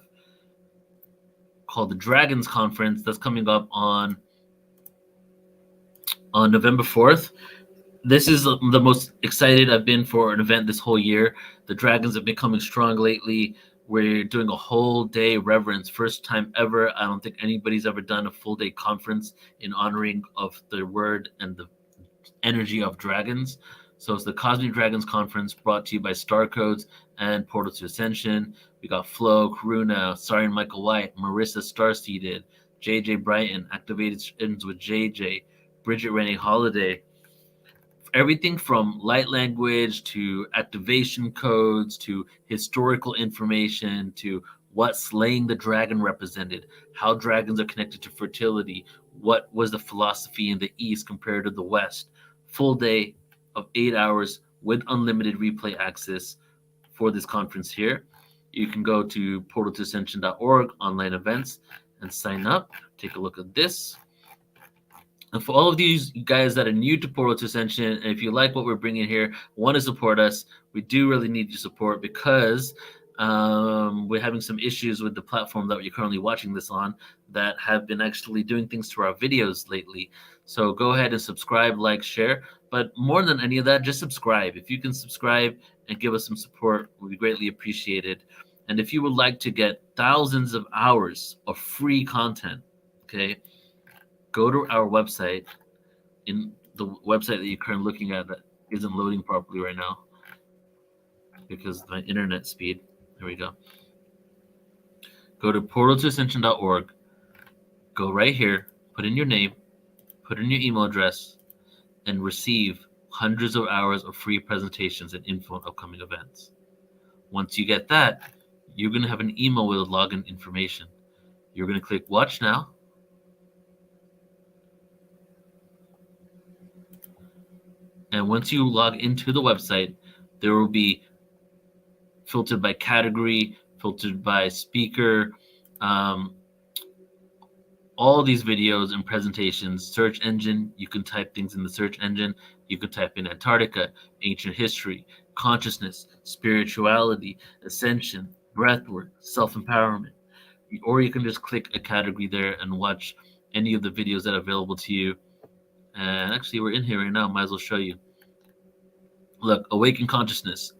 called the Dragons Conference that's coming up on November 4th. This is the most excited I've been for an event this whole year. The Dragons have been coming strong lately. We're doing a whole day reverence, first time ever. I don't think anybody's ever done a full day conference in honoring of the word and the energy of dragons. So it's the Cosmic Dragons Conference brought to you by Star Codes and Portal to Ascension. We got Flo, Karuna, Sarian Michael White, Marissa Starseeded, JJ Brighton, Activated Ends with JJ, Bridget Renee Holiday. Everything from light language to activation codes to historical information to what slaying the dragon represented, how dragons are connected to fertility, what was the philosophy in the East compared to the West. Full day of 8 hours with unlimited replay access for this conference here. You can go to portaltoascension.org, online events, and sign up. Take a look at this. And for all of these guys that are new to Portal to Ascension, and if you like what we're bringing here, want to support us, we do really need your support because we're having some issues with the platform that you're currently watching this on that have been actually doing things to our videos lately. So go ahead and subscribe, like, share. But more than any of that, just subscribe. If you can subscribe and give us some support, we'd be greatly appreciated. And if you would like to get thousands of hours of free content, okay, go to our website, in the website that you're currently looking at that isn't loading properly right now because of my internet speed. There we go. Go to portaltoascension.org. Go right here, put in your name, put in your email address, and receive hundreds of hours of free presentations and info on upcoming events. Once you get that, you're going to have an email with login information. You're going to click Watch Now. And once you log into the website, there will be filtered by category, filtered by speaker, all these videos and presentations, search engine. You can type things in the search engine. You can type in Antarctica, ancient history, consciousness, spirituality, ascension, breathwork, self-empowerment. Or you can just click a category there and watch any of the videos that are available to you. And actually, we're in here right now. Might as well show you. Look, awaken consciousness.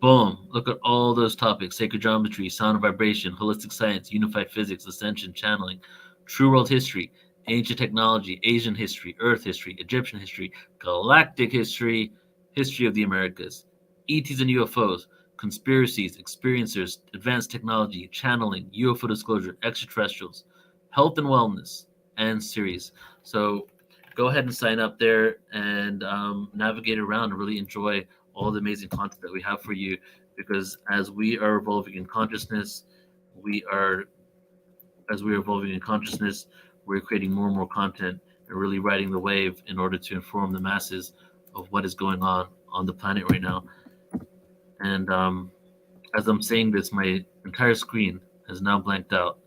Boom. Look at all those topics: sacred geometry, sound and vibration, holistic science, unified physics, ascension, channeling, true world history, ancient technology, Asian history, Earth history, Egyptian history, galactic history, history of the Americas, ETs and UFOs, conspiracies, experiencers, advanced technology, channeling, UFO disclosure, extraterrestrials, health and wellness, and series. So go ahead and sign up there and navigate around and really enjoy all the amazing content that we have for you, because as we are evolving in consciousness, we're creating more and more content and really riding the wave in order to inform the masses of what is going on the planet right now. And as I'm saying this, my entire screen has now blanked out.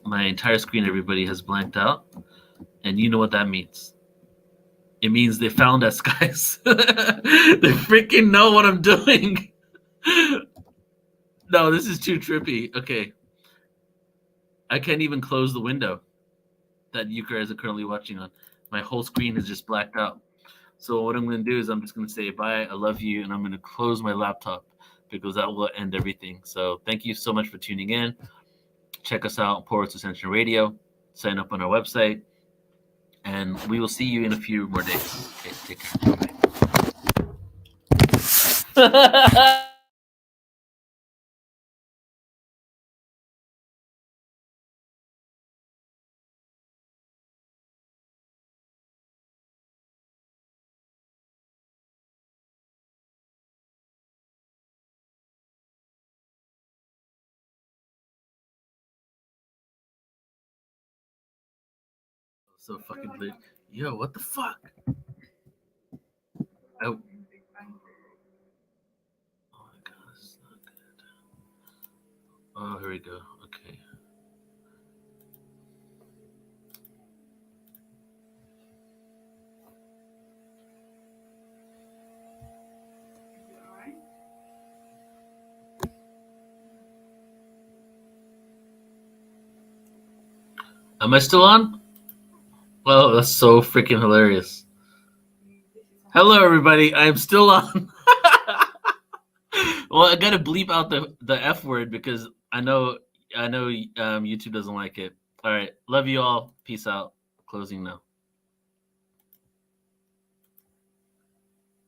My entire screen, everybody, has blanked out. And you know what that means. It means they found us, guys. They freaking know what I'm doing. No, this is too trippy. Okay. I can't even close the window that you guys are currently watching on. My whole screen is just blacked out. So what I'm going to do is I'm just going to say bye, I love you, and I'm going to close my laptop because that will end everything. So thank you so much for tuning in. Check us out on Portal to Ascension Radio. Sign up on our website. And we will see you in a few more days. Okay, take care. Bye-bye. So fucking lit. Yo, what the fuck? Oh. Oh my god, this is not good. Oh, here we go. Okay. Am I still on? Well, that's so freaking hilarious. Hello, everybody. I'm still on. Well, I gotta bleep out the F word because I know YouTube doesn't like it. All right, love you all. Peace out. Closing now.